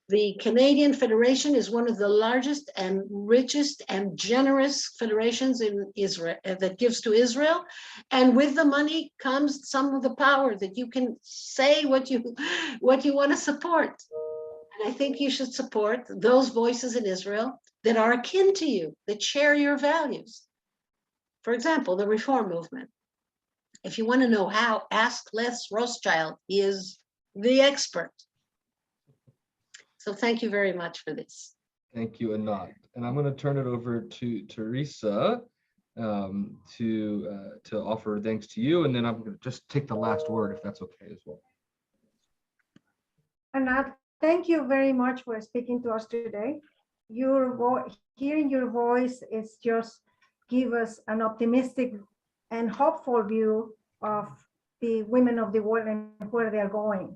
The Canadian Federation is one of the largest and richest and generous federations in Israel that gives to Israel. And with the money comes some of the power that you can say what you want to support. And I think you should support those voices in Israel that are akin to you, that share your values. For example, the Reform Movement. If you want to know how, ask Les Rothschild. He is the expert. So thank you very much for this. Thank you, Anat. And I'm going to turn it over to Teresa to offer thanks to you, and then I'm going to just take the last word if that's okay as well. Anat, thank you very much for speaking to us today. Hearing your voice is just give us an optimistic and hopeful view of the women of the world and where they are going.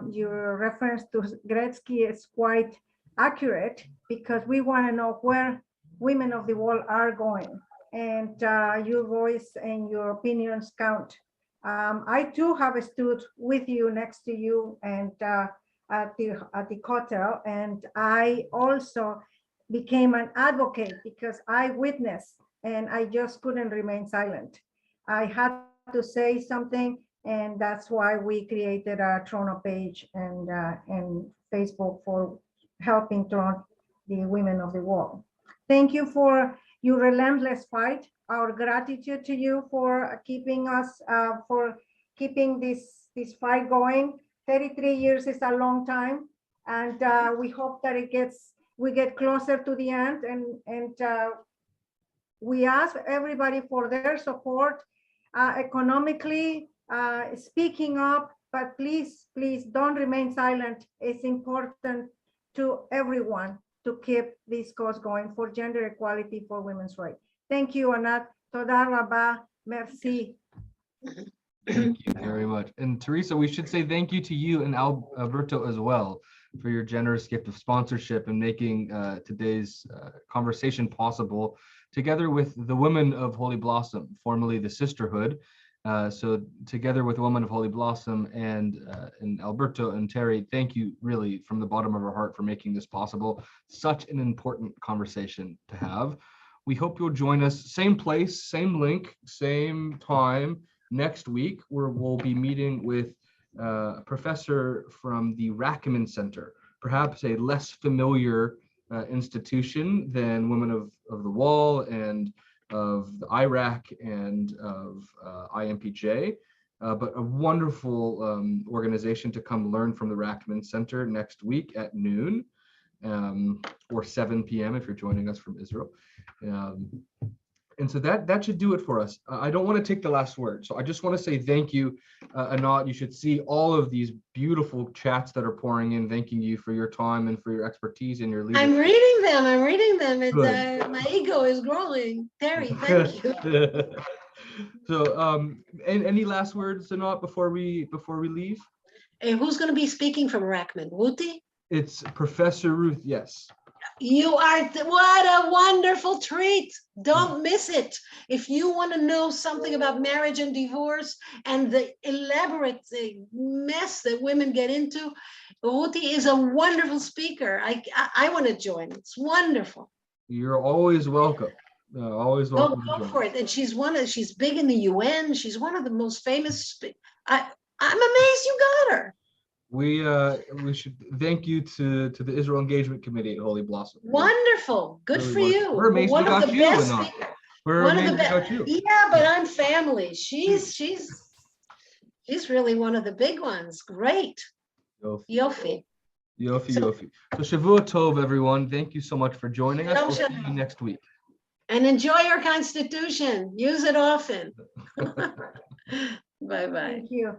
Your reference to Gretzky is quite accurate, because we want to know where women of the world are going, and your voice and your opinions count. I too have stood with you, next to you, and at the hotel, and I also became an advocate because I witnessed, and I just couldn't remain silent. I had to say something And that's why we created a Toronto page and Facebook for helping Toronto, the women of the wall. Thank you for your relentless fight. Our gratitude to you for keeping us, for keeping this fight going. 33 years is a long time, and we hope that we get closer to the end, and we ask everybody for their support economically, speaking up, but please don't remain silent. It's important to everyone to keep this cause going for gender equality, for women's rights. Thank you, Anat. Toda rabba. Merci. Thank you very much. And Teresa, we should say thank you to you and Alberto as well for your generous gift of sponsorship and making today's conversation possible, together with the women of Holy Blossom, formerly the Sisterhood. So together with Women of Holy Blossom and Alberto and Terry, thank you really from the bottom of our heart for making this possible. Such an important conversation to have. We hope you'll join us, same place, same link, same time next week, where we'll be meeting with a professor from the Rackham Center, perhaps a less familiar institution than Women of the Wall and of the IRAC and of IMPJ, but a wonderful organization to come learn from the Rackham Center next week at noon, or 7 p.m. if you're joining us from Israel. And so that should do it for us. I don't want to take the last word, so I just want to say thank you, Anat. You should see all of these beautiful chats that are pouring in, thanking you for your time and for your expertise and your leadership. I'm reading them. It's, my ego is growing. Terry, thank you. So, any last words, Anat, before we leave? And who's going to be speaking from Rackman? Wuti? It's Professor Ruth. Yes. You are, what a wonderful treat. Don't miss it. If you want to know something about marriage and divorce and the elaborate mess that women get into, Ruti is a wonderful speaker. I want to join. It's wonderful. You're always welcome. Always welcome. Go for it. And she's big in the UN. She's one of the most famous. I'm amazed you got her. We should thank you to the Israel Engagement Committee at Holy Blossom. Wonderful. Good really for wonderful. you. We're amazed One we of got the you, best Anat. speakers. We're One of amazed the we got best. you. Yeah, but I'm family. She's really one of the big ones. Great. Yofi. Yofi. So Shavua Tov, everyone. Thank you so much for joining us. We'll see you next week. And enjoy your Constitution. Use it often. Bye-bye. Thank you.